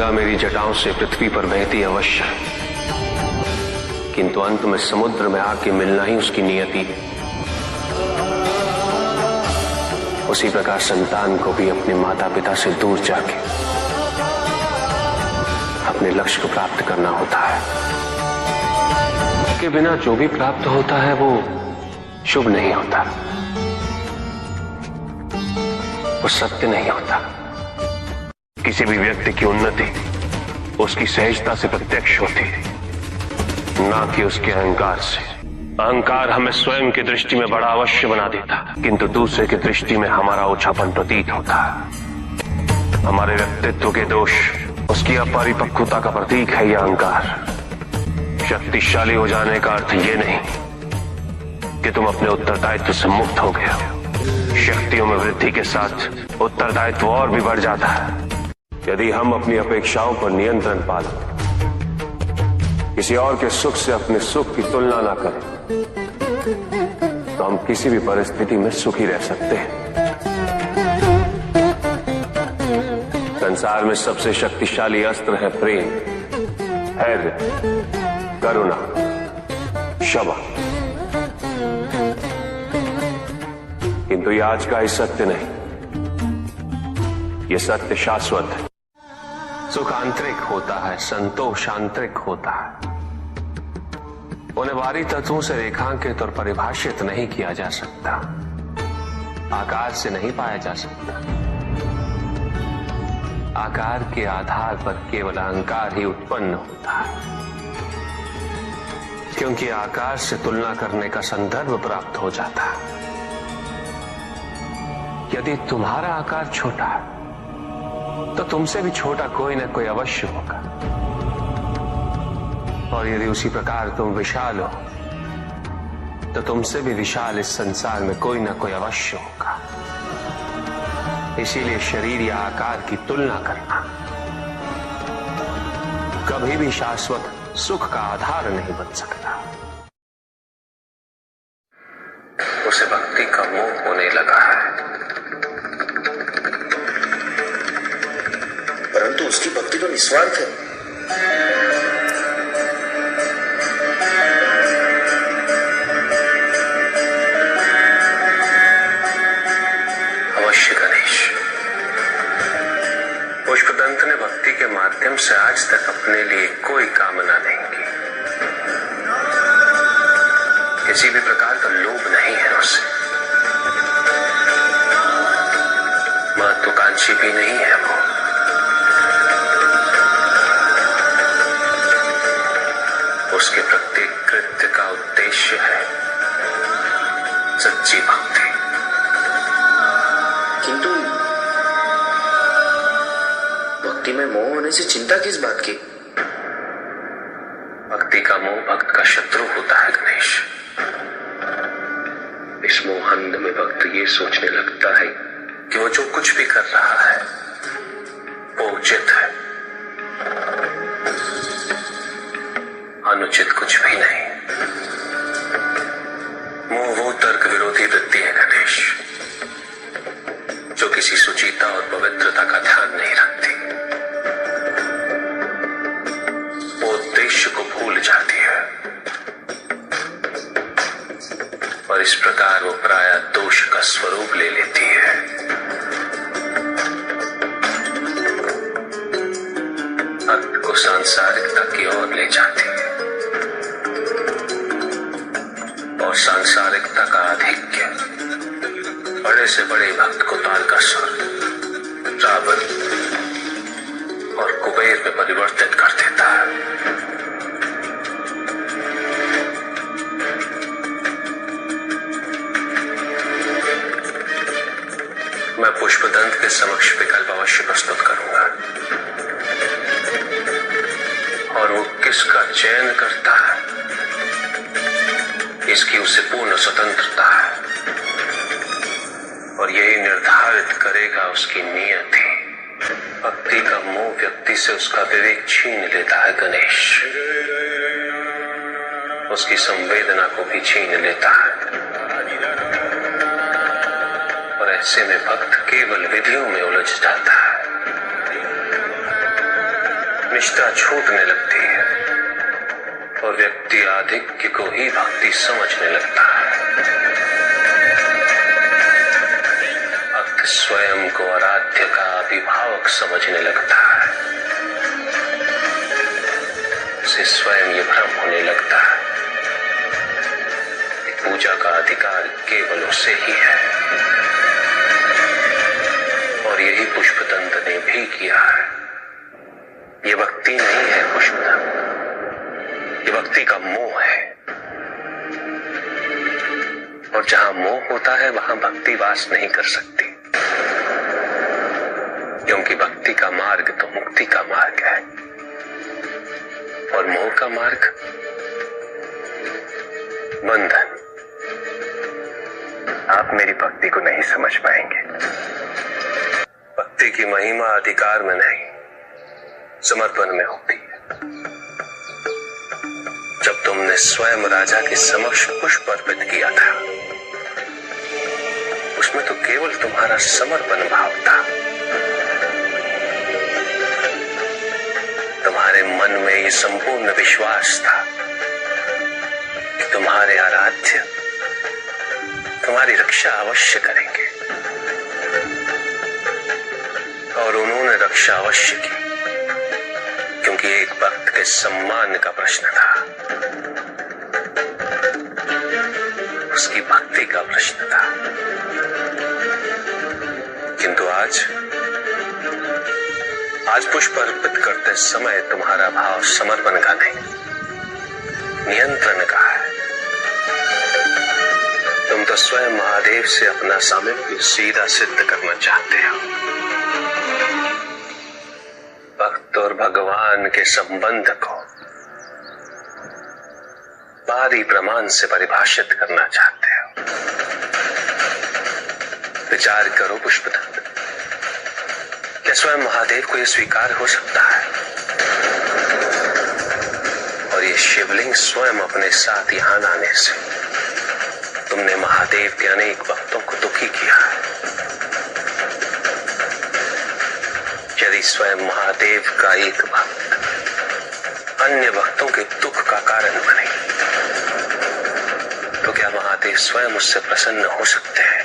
गंगा मेरी जटाओं से पृथ्वी पर बहती अवश्य, किंतु अंत में समुद्र में आके मिलना ही उसकी नियति है। उसी प्रकार संतान को भी अपने माता पिता से दूर जाके अपने लक्ष्य को प्राप्त करना होता है। के बिना जो भी प्राप्त होता है वो शुभ नहीं होता, वो सत्य नहीं होता। किसी भी व्यक्ति की उन्नति उसकी सहजता से प्रत्यक्ष होती है, ना कि उसके अहंकार से। अहंकार हमें स्वयं की दृष्टि में बड़ा अवश्य बना देता, किंतु दूसरे की दृष्टि में हमारा ओछापन प्रतीत होता है। हमारे व्यक्तित्व के दोष, उसकी अपरिपक्वता का प्रतीक है यह अहंकार। शक्तिशाली हो जाने का अर्थ ये नहीं कि तुम अपने उत्तरदायित्व से मुक्त हो गए हो। शक्तियों में वृद्धि के साथ उत्तरदायित्व और भी बढ़ जाता है। यदि हम अपनी अपेक्षाओं पर नियंत्रण पालें, किसी और के सुख से अपने सुख की तुलना ना करें, तो हम किसी भी परिस्थिति में सुखी रह सकते हैं। संसार में सबसे शक्तिशाली अस्त्र है प्रेम, धैर्य, करुणा, क्षमा। किंतु ये आज का ही सत्य नहीं, ये सत्य शाश्वत है। सुख आंतरिक होता है, संतोष आंतरिक होता है। उन्हें बाहरी तत्वों से रेखांकित और परिभाषित नहीं किया जा सकता, आकार से नहीं पाया जा सकता। आकार के आधार पर केवल अहंकार ही उत्पन्न होता है, क्योंकि आकार से तुलना करने का संदर्भ प्राप्त हो जाता है। यदि तुम्हारा आकार छोटा है तो तुमसे भी छोटा कोई न कोई अवश्य होगा, और यदि उसी प्रकार तुम विशाल हो तो तुमसे भी विशाल इस संसार में कोई न कोई अवश्य होगा। इसीलिए शरीर या आकार की तुलना करना कभी भी शाश्वत सुख का आधार नहीं बन सकता। उसे भक्ति का मोह होने लगा है, परंतु उसकी भक्ति तो निस्वार्थ है। अवश्य गणेश, पुष्पदंत ने भक्ति के माध्यम से आज तक अपने लिए कोई कामना नहीं की। किसी भी प्रकार का लोभ नहीं है उसे, महत्वाकांक्षी भी नहीं है वो। उसके प्रत्येक कृत्य का उद्देश्य है सच्ची भक्ति। किंतु भक्ति में मोह होने से चिंता किस बात की? भक्ति का मोह भक्त का शत्रु होता है गणेश। इस मोहंध में भक्त ये सोचने लगता है कि वो जो कुछ भी कर रहा है वो उचित है, अनुचित कुछ भी नहीं। मोह वो तर्क विरोधी वृत्ति है गणेश, जो किसी सुचिता और पवित्रता का ध्यान नहीं रखती। वो उद्देश्य को भूल जाती है, और इस प्रकार वो प्रायः दोष का स्वरूप ले लेती है। भक्त को सांसारिकता की ओर ले जाती है, और सांसारिकता का आधिक्य बड़े से बड़े भक्त को तारकासुर, रावण और कुबेर में परिवर्तित कर देता है। मैं पुष्पदंत के समक्ष विकल्प अवश्य प्रस्तुत करूंगा, और वो किसका चयन करता है इसकी उसे पूर्ण स्वतंत्रता है, और यही निर्धारित करेगा उसकी नियति। भक्ति का मोह व्यक्ति से उसका विवेक छीन लेता है गणेश, उसकी संवेदना को भी छीन लेता है, और ऐसे में भक्त केवल विधियों में उलझ जाता है। निष्ठा छूटने लगती है और व्यक्ति आधिक्य को ही भक्ति समझने लगता है। भक्त स्वयं को आराध्य का अभिभावक समझने लगता है। उसे स्वयं ये भ्रम होने लगता है कि पूजा का अधिकार केवल उसे ही है। और यही पुष्पदंत ने भी किया है। ये भक्ति नहीं है पुष्पदंत, ये भक्ति का मोह है। और जहां मोह होता है वहां भक्ति वास नहीं कर सकती, क्योंकि भक्ति का मार्ग तो मुक्ति का मार्ग है और मोह का मार्ग बंधन। आप मेरी भक्ति को नहीं समझ पाएंगे। भक्ति की महिमा अधिकार में नहीं, समर्पण में होती है। जब तुमने स्वयं राजा के समक्ष पुष्प अर्पित किया था, उसमें तो केवल तुम्हारा समर्पण भाव था। तुम्हारे मन में ये संपूर्ण विश्वास था कि तुम्हारे आराध्य तुम्हारी रक्षा अवश्य करेंगे, और उन्होंने रक्षा अवश्य की, क्योंकि एक भक्त के सम्मान का प्रश्न था, उसकी भक्ति का प्रश्न था। किंतु आज पुष्प अर्पित करते समय तुम्हारा भाव समर्पण का नहीं, नियंत्रण का है। तुम तो स्वयं महादेव से अपना सामीप्य सीधा सिद्ध करना चाहते हो। भक्त और भगवान के संबंध को बाहरी प्रमाण से परिभाषित करना चाहते हो। विचार करो पुष्पदंत, क्या स्वयं महादेव को यह स्वीकार हो सकता है? और ये शिवलिंग स्वयं अपने साथ यहां लाने से तुमने महादेव के अनेक भक्तों को दुखी किया है। यदि स्वयं महादेव का एक भक्त अन्य भक्तों के दुख का कारण बने, तो क्या महादेव स्वयं उससे प्रसन्न हो सकते हैं?